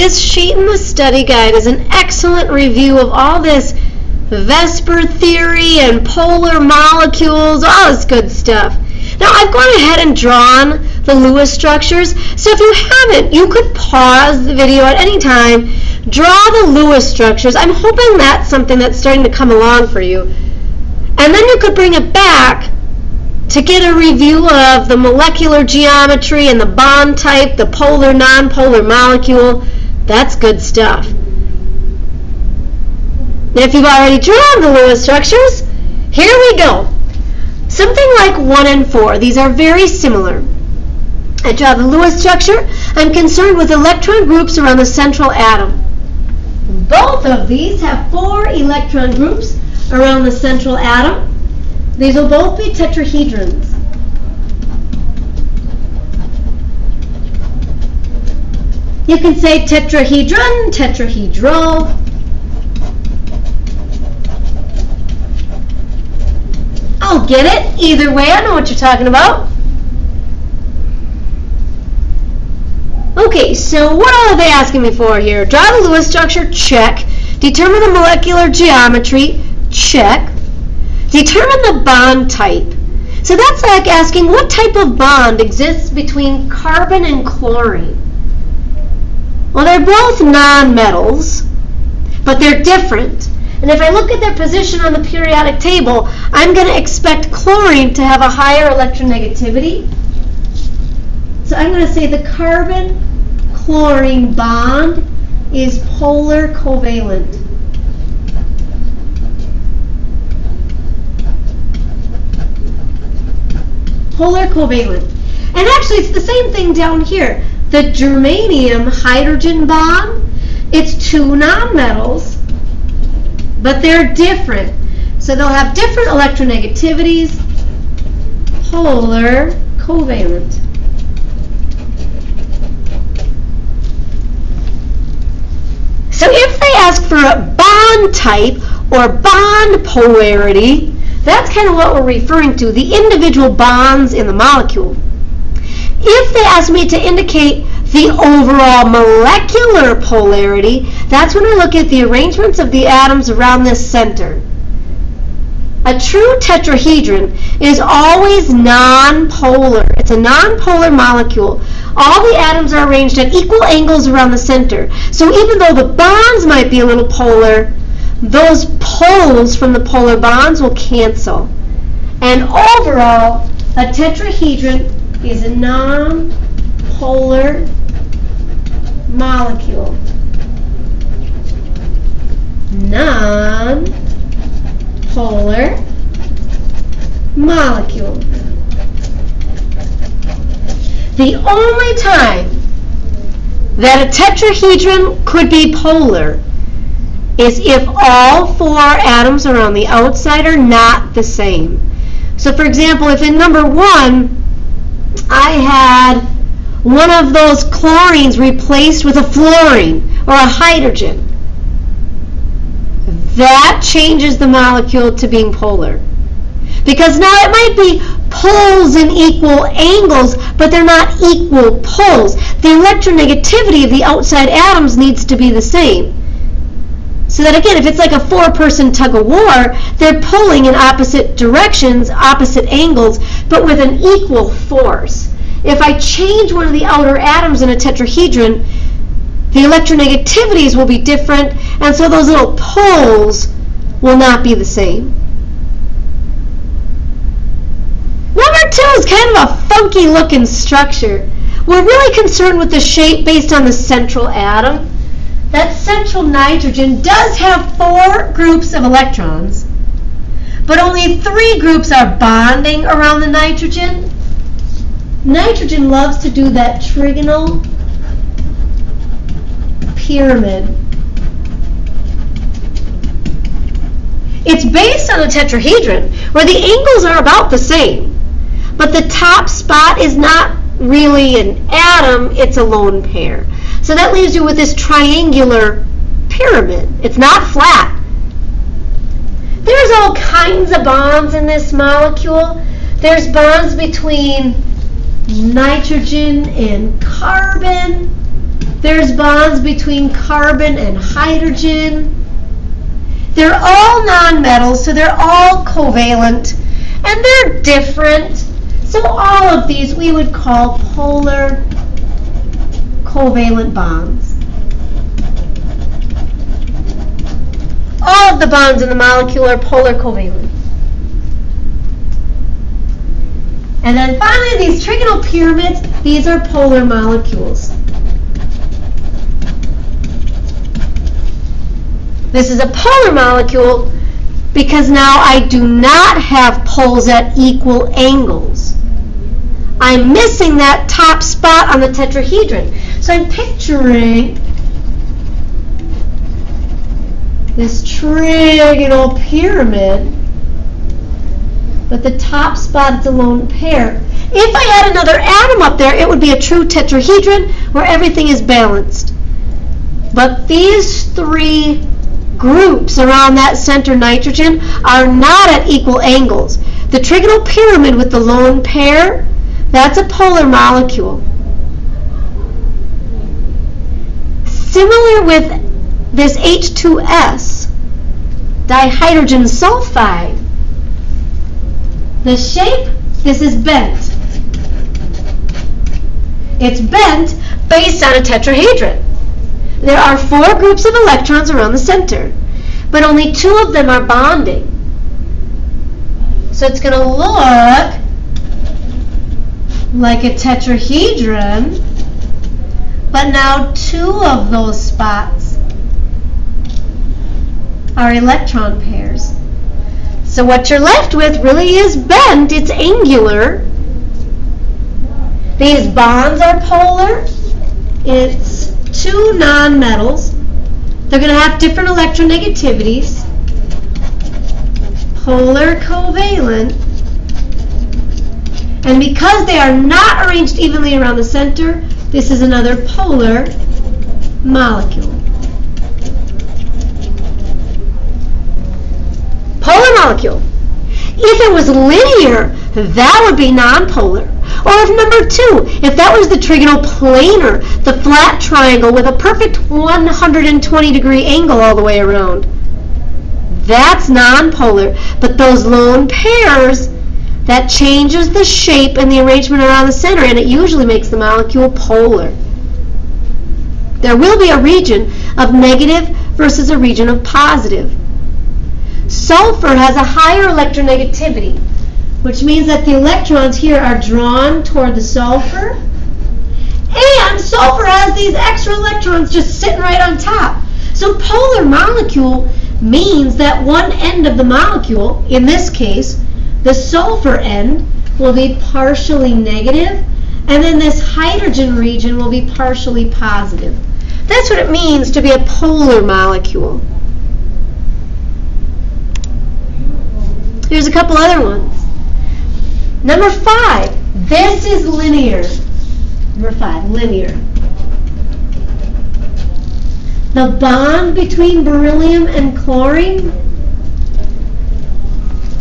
This sheet in the study guide is an excellent review of all this Vesper theory and polar molecules, all this good stuff. Now, I've gone ahead and drawn the Lewis structures, so if you haven't, you could pause the video at any time, draw the Lewis structures. I'm hoping that's something that's starting to come along for you. And then you could bring it back to get a review of the molecular geometry and the bond type, the polar, non-polar molecule. That's good stuff. If you've already drawn the Lewis structures, here we go. Something like 1 and 4. These are very similar. I draw the Lewis structure. I'm concerned with electron groups around the central atom. Both of these have 4 electron groups around the central atom. These will both be tetrahedrons. You can say tetrahedron, tetrahedral. I'll get it. Either way, I know what you're talking about. Okay, so what are they asking me for here? Draw the Lewis structure, check. Determine the molecular geometry, check. Determine the bond type. So that's like asking what type of bond exists between carbon and chlorine. Well, they're both nonmetals, but they're different. And if I look at their position on the periodic table, I'm going to expect chlorine to have a higher electronegativity. So I'm going to say the carbon-chlorine bond is polar covalent. Polar covalent. And actually, it's the same thing down here. The germanium-hydrogen bond, it's 2 nonmetals, but they're different. So they'll have different electronegativities. Polar covalent. So if they ask for a bond type or bond polarity, that's kind of what we're referring to, the individual bonds in the molecule. If they ask me to indicate the overall molecular polarity, that's when I look at the arrangements of the atoms around this center. A true tetrahedron is always nonpolar. It's a nonpolar molecule. All the atoms are arranged at equal angles around the center. So even though the bonds might be a little polar, those poles from the polar bonds will cancel. And overall, a tetrahedron is a non-polar molecule. Non-polar molecule. The only time that a tetrahedron could be polar is if all 4 atoms around the outside are not the same. So for example, if in number 1 I had one of those chlorines replaced with a fluorine or a hydrogen, that changes the molecule to being polar. Because now it might be poles in equal angles, but they're not equal poles. The electronegativity of the outside atoms needs to be the same. So that again, if it's like a 4-person tug of war, they're pulling in opposite directions, opposite angles, but with an equal force. If I change one of the outer atoms in a tetrahedron, the electronegativities will be different, and so those little poles will not be the same. Number 2 is kind of a funky looking structure. We're really concerned with the shape based on the central atom. That central nitrogen does have 4 groups of electrons, but only 3 groups are bonding around the nitrogen. Nitrogen loves to do that trigonal pyramid. It's based on a tetrahedron where the angles are about the same, but the top spot is not really an atom, it's a lone pair. So that leaves you with this triangular pyramid. It's not flat. There's all kinds of bonds in this molecule. There's bonds between nitrogen and carbon. There's bonds between carbon and hydrogen. They're all nonmetals, so they're all covalent, and they're different. So all of these we would call polar covalent bonds. All of the bonds in the molecule are polar covalent. And then finally, these trigonal pyramids, these are polar molecules. This is a polar molecule because now I do not have poles at equal angles. I'm missing that top spot on the tetrahedron. So I'm picturing this trigonal pyramid, but the top spot is a lone pair. If I had another atom up there, it would be a true tetrahedron where everything is balanced. But these three groups around that center nitrogen are not at equal angles. The trigonal pyramid with the lone pair, that's a polar molecule. Similar with this H2S, dihydrogen sulfide. The shape, this is bent. It's bent based on a tetrahedron. There are 4 groups of electrons around the center, but only 2 of them are bonding. So it's going to look like a tetrahedron, but now 2 of those spots are electron pairs. So what you're left with really is bent, it's angular. These bonds are polar. It's 2 nonmetals. They're going to have different electronegativities. Polar covalent. And because they are not arranged evenly around the center, this is another polar molecule. Polar molecule. If it was linear, that would be nonpolar. Or if number 2, if that was the trigonal planar, the flat triangle with a perfect 120-degree angle all the way around, that's nonpolar. But those lone pairs, that changes the shape and the arrangement around the center, and it usually makes the molecule polar. There will be a region of negative versus a region of positive. Sulfur has a higher electronegativity, which means that the electrons here are drawn toward the sulfur, and sulfur has these extra electrons just sitting right on top. So polar molecule means that one end of the molecule, in this case, the sulfur end, will be partially negative, and then this hydrogen region will be partially positive. That's what it means to be a polar molecule. Here's a couple other ones. Number 5, this is linear. Number 5, linear. The bond between beryllium and chlorine,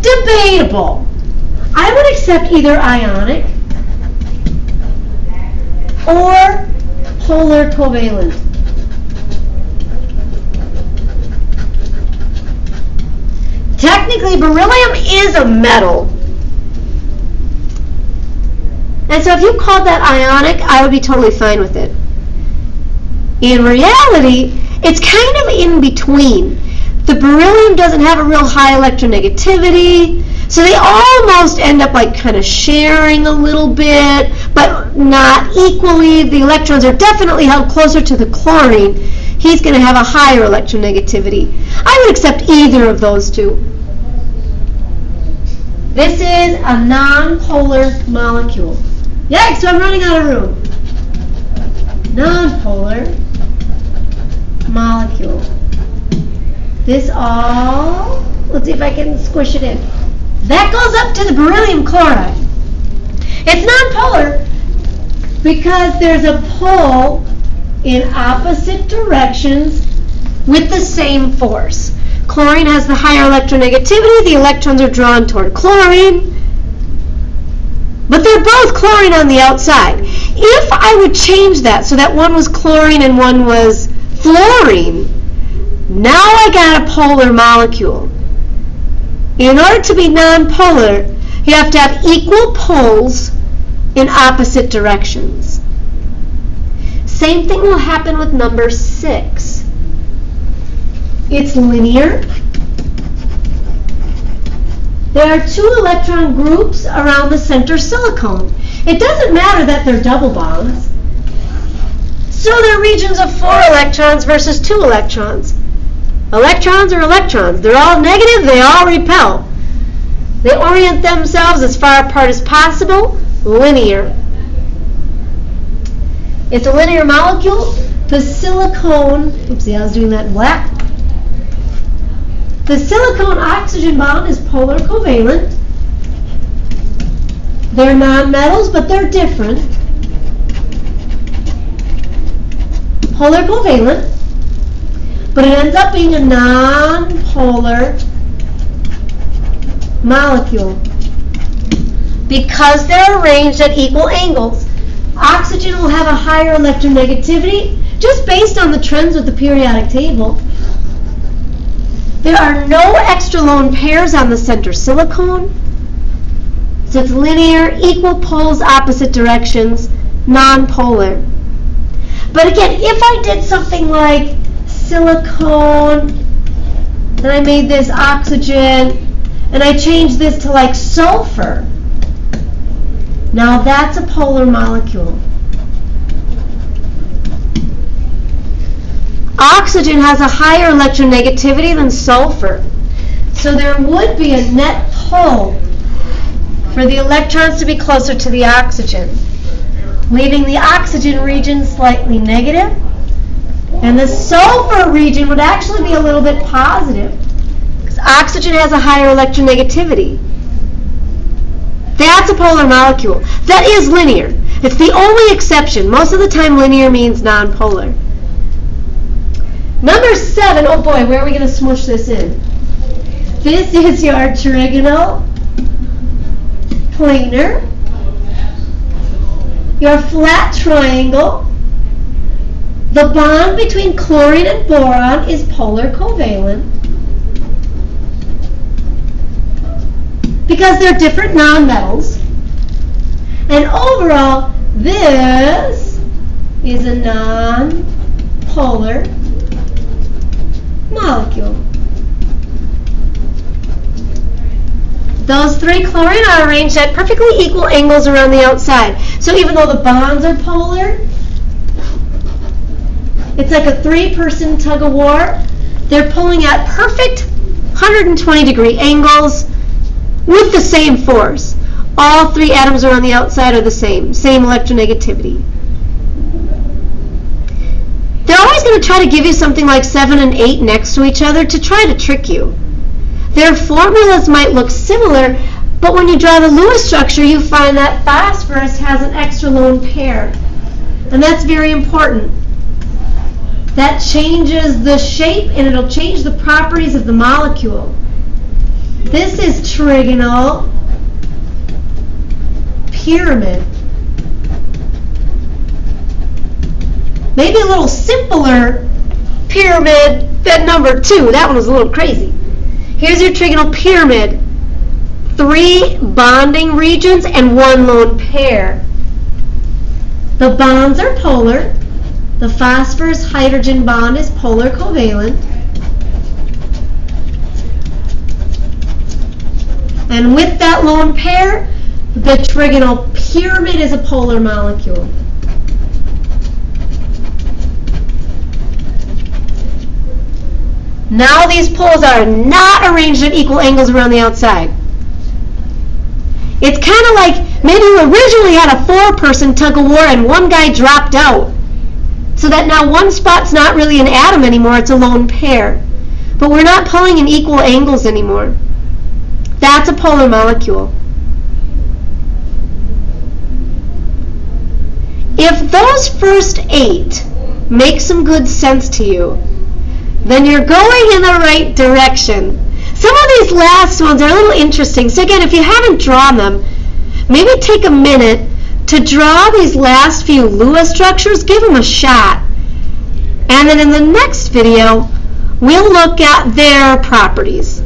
debatable. I would accept either ionic or polar covalent. Technically, beryllium is a metal. And so if you called that ionic, I would be totally fine with it. In reality, it's kind of in between. The beryllium doesn't have a real high electronegativity, so they almost end up like kind of sharing a little bit, but not equally. The electrons are definitely held closer to the chlorine. He's going to have a higher electronegativity. I would accept either of those two. This is a nonpolar molecule. Yikes, so I'm running out of room. Nonpolar molecule. This all, let's see if I can squish it in. That goes up to the beryllium chloride. It's nonpolar because there's a pole in opposite directions with the same force. Chlorine has the higher electronegativity, the electrons are drawn toward chlorine, but they're both chlorine on the outside. If I would change that so that one was chlorine and one was fluorine, now I got a polar molecule. In order to be nonpolar, you have to have equal poles in opposite directions. Same thing will happen with number 6. It's linear. There are 2 electron groups around the center silicone. It doesn't matter that they're double bonds. So they're regions of 4 electrons versus 2 electrons. Electrons are electrons. They're all negative, they all repel. They orient themselves as far apart as possible, linear. It's a linear molecule. The silicone, oopsie, I was doing that in black. The silicone-oxygen bond is polar covalent. They're nonmetals, but they're different. Polar covalent, but it ends up being a nonpolar molecule because they're arranged at equal angles. Oxygen will have a higher electronegativity just based on the trends with the periodic table. There are no extra lone pairs on the center silicone, so it's linear, equal poles, opposite directions, nonpolar. But again, if I did something like silicone, then I made this oxygen, and I changed this to like sulfur, now that's a polar molecule. Oxygen has a higher electronegativity than sulfur, so there would be a net pull for the electrons to be closer to the oxygen, leaving the oxygen region slightly negative, and the sulfur region would actually be a little bit positive because oxygen has a higher electronegativity. That's a polar molecule. That is linear. It's the only exception. Most of the time linear means nonpolar. Number 7, oh boy, where are we going to smush this in? This is your trigonal planar, your flat triangle. The bond between chlorine and boron is polar covalent because they're different nonmetals. And overall, this is a nonpolar molecule. Those 3 chlorine are arranged at perfectly equal angles around the outside. So even though the bonds are polar, it's like a 3-person tug of war. They're pulling at perfect 120-degree angles with the same force. All 3 atoms around the outside are the same electronegativity. They're always going to try to give you something like 7 and 8 next to each other to try to trick you. Their formulas might look similar, but when you draw the Lewis structure, you find that phosphorus has an extra lone pair. And that's very important. That changes the shape and it'll change the properties of the molecule. This is trigonal pyramid. Maybe a little simpler pyramid than number 2. That one was a little crazy. Here's your trigonal pyramid. 3 bonding regions and 1 lone pair. The bonds are polar. The phosphorus-hydrogen bond is polar covalent. And with that lone pair, the trigonal pyramid is a polar molecule. Now these poles are not arranged at equal angles around the outside. It's kind of like maybe you originally had a 4-person tug of war and one guy dropped out. So that now one spot's not really an atom anymore, it's a lone pair. But we're not pulling in equal angles anymore. That's a polar molecule. If those first 8 make some good sense to you, then you're going in the right direction. Some of these last ones are a little interesting. So again, if you haven't drawn them, maybe take a minute To draw these last few Lewis structures, give them a shot. And then in the next video, we'll look at their properties.